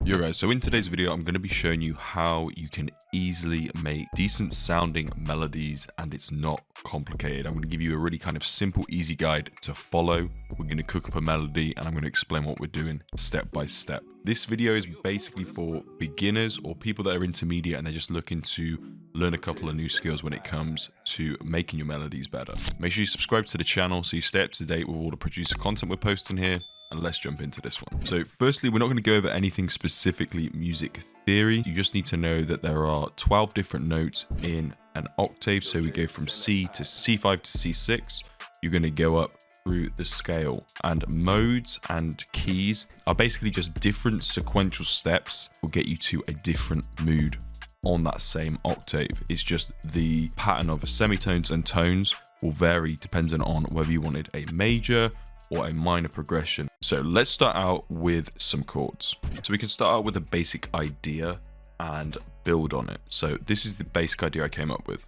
Yo guys, so in today's video I'm going to be showing you how you can easily make decent sounding melodies and it's not complicated. I'm going to give you a really kind of simple, easy guide to follow. We're going to cook up a melody and I'm going to explain what we're doing step by step. This video is basically for beginners or people that are intermediate and they're just looking to learn a couple of new skills when it comes to making your melodies better. Make sure you subscribe to the channel so you stay up to date with all the producer content we're posting here. And let's jump into this one. So firstly, we're not going to go over anything specifically music theory. You just need to know that there are 12 different notes in an octave. So we go from C to C5 to C6. You're going to go up through the scale, and modes and keys are basically just different sequential steps will get you to a different mood on that same octave. It's just the pattern of semitones and tones will vary depending on whether you wanted a major or a minor progression. So let's start out with some chords. So we can start out with a basic idea and build on it. So this is the basic idea I came up with.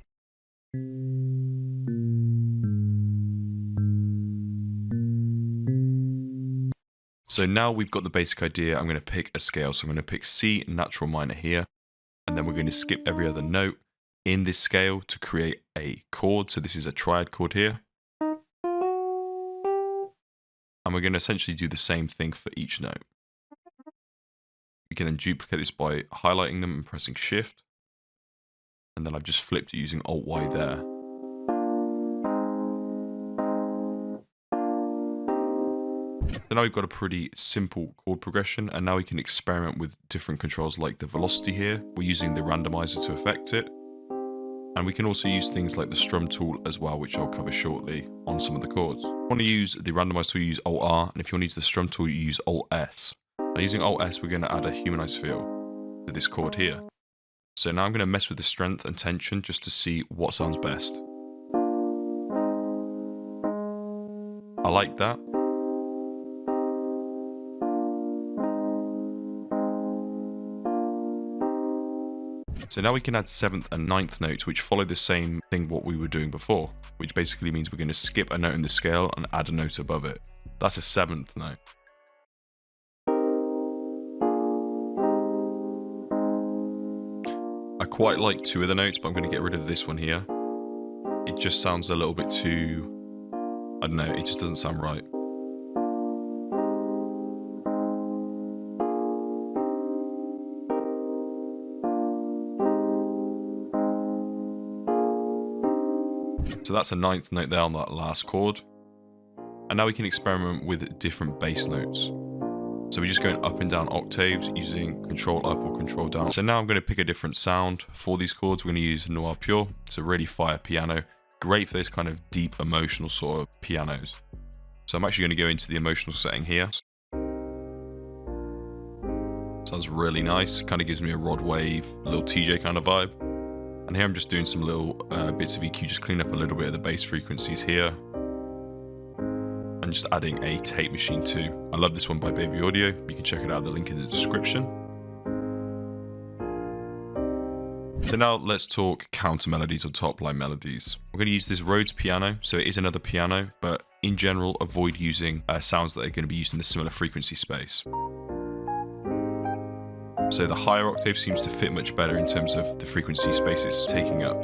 So now we've got the basic idea, I'm going to pick a scale. So I'm going to pick C natural minor here, and then we're going to skip every other note in this scale to create a chord. So this is a triad chord here. And we're going to essentially do the same thing for each note. We can then duplicate this by highlighting them and pressing Shift. And then I've just flipped it using Alt-Y there. So now we've got a pretty simple chord progression, and now we can experiment with different controls like the velocity here. We're using the randomizer to affect it. And we can also use things like the strum tool as well, which I'll cover shortly on some of the chords. If you want to use the randomizer tool, you use Alt-R, and if you want to use the strum tool, you use Alt-S. Now using Alt-S, we're going to add a humanized feel to this chord here. So now I'm going to mess with the strength and tension just to see what sounds best. I like that. So now we can add 7th and 9th notes, which follow the same thing what we were doing before, which basically means we're going to skip a note in the scale and add a note above it. That's a 7th note. I quite like 2 of the notes, but I'm going to get rid of this one here. It just sounds a little bit too, I don't know, it just doesn't sound right. So that's a 9th note there on that last chord. And now we can experiment with different bass notes. So we're just going up and down octaves using control up or control down. So now I'm going to pick a different sound for these chords. We're going to use Noir Pure. It's a really fire piano. Great for this kind of deep emotional sort of pianos. So I'm actually going to go into the emotional setting here. Sounds really nice. Kind of gives me a Rod Wave, little TJ kind of vibe. And here I'm just doing some little bits of EQ, just clean up a little bit of the bass frequencies here. And just adding a tape machine too. I love this one by Baby Audio. You can check it out, the link in the description. So now let's talk counter melodies or top line melodies. We're going to use this Rhodes piano. So it is another piano, but in general, avoid using sounds that are going to be used in the similar frequency space. So the higher octave seems to fit much better in terms of the frequency space it's taking up.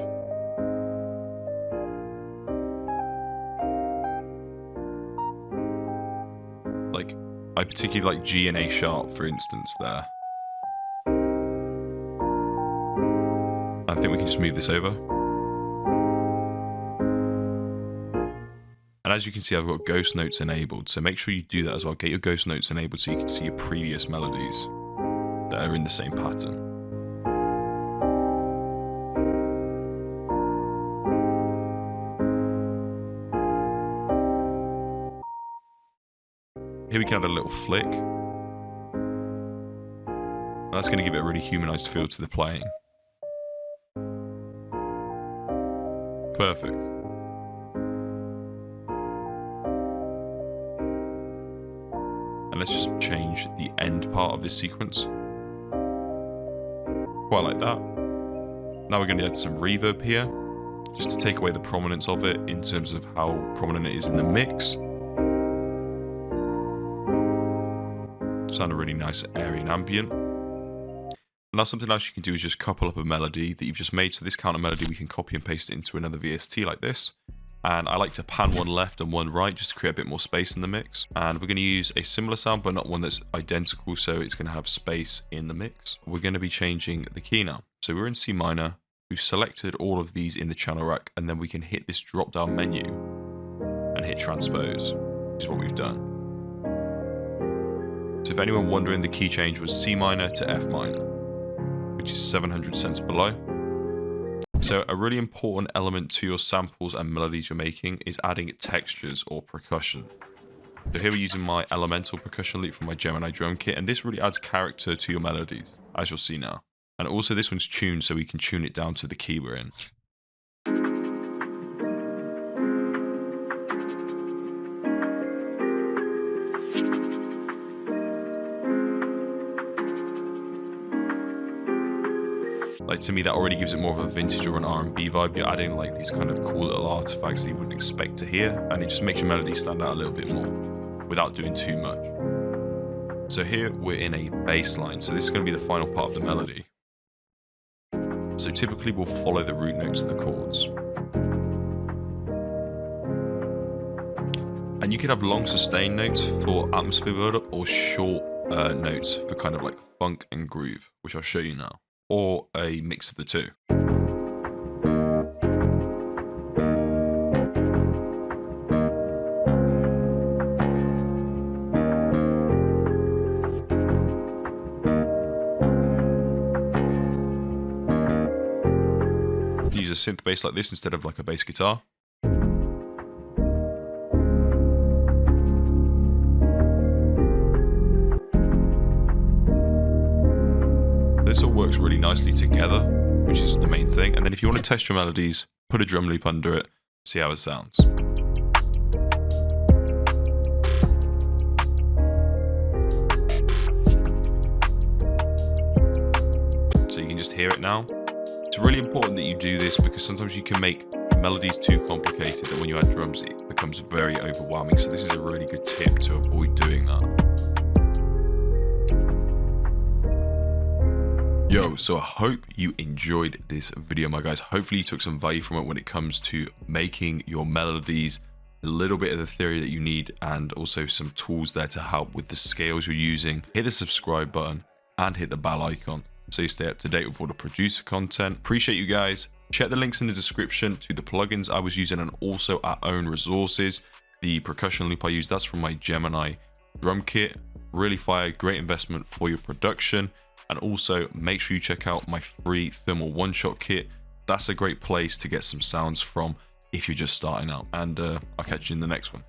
Like, I particularly like G and A sharp, for instance, there. I think we can just move this over. And as you can see, I've got ghost notes enabled, so make sure you do that as well. Get your ghost notes enabled so you can see your previous melodies that are in the same pattern. Here we can add a little flick. That's going to give it a really humanized feel to the playing. Perfect. And let's just change the end part of this sequence. Quite like that. Now we're going to add some reverb here, just to take away the prominence of it in terms of how prominent it is in the mix. Sound a really nice airy and ambient. Now something else you can do is just couple up a melody that you've just made. So this counter melody, we can copy and paste it into another VST like this. And I like to pan one left and one right just to create a bit more space in the mix. And we're going to use a similar sound, but not one that's identical, so it's going to have space in the mix. We're going to be changing the key now. So we're in C minor. We've selected all of these in the channel rack, and then we can hit this drop down menu and hit transpose, which is what we've done. So if anyone wondering, the key change was C minor to F minor, which is 700 cents below. So a really important element to your samples and melodies you're making is adding textures or percussion. So here we're using my elemental percussion loop from my Gemini drum kit, and this really adds character to your melodies, as you'll see now. And also this one's tuned so we can tune it down to the key we're in. Like, to me, that already gives it more of a vintage or an R&B vibe. You're adding like these kind of cool little artifacts that you wouldn't expect to hear, and it just makes your melody stand out a little bit more without doing too much. So here we're in a bass line, so this is going to be the final part of the melody. So typically we'll follow the root notes of the chords. And you can have long sustained notes for atmosphere build up, or short notes for kind of like funk and groove, which I'll show you now. Or a mix of the two. Use a synth bass like this instead of like a bass guitar. This all works really nicely together, which is the main thing. And then if you want to test your melodies, put a drum loop under it, see how it sounds. So you can just hear it now. It's really important that you do this because sometimes you can make melodies too complicated, and when you add drums, it becomes very overwhelming. So this is a really good tip to avoid doing that. Yo, so I hope you enjoyed this video, my guys. Hopefully you took some value from it when it comes to making your melodies, a little bit of the theory that you need, and also some tools there to help with the scales you're using. Hit the subscribe button and hit the bell icon so you stay up to date with all the producer content. Appreciate you guys. Check the links in the description to the plugins I was using and also our own resources. The percussion loop I use, that's from my Gemini drum kit. Really fire, great investment for your production. And also make sure you check out my free thermal one-shot kit. That's a great place to get some sounds from if you're just starting out. And I'll catch you in the next one.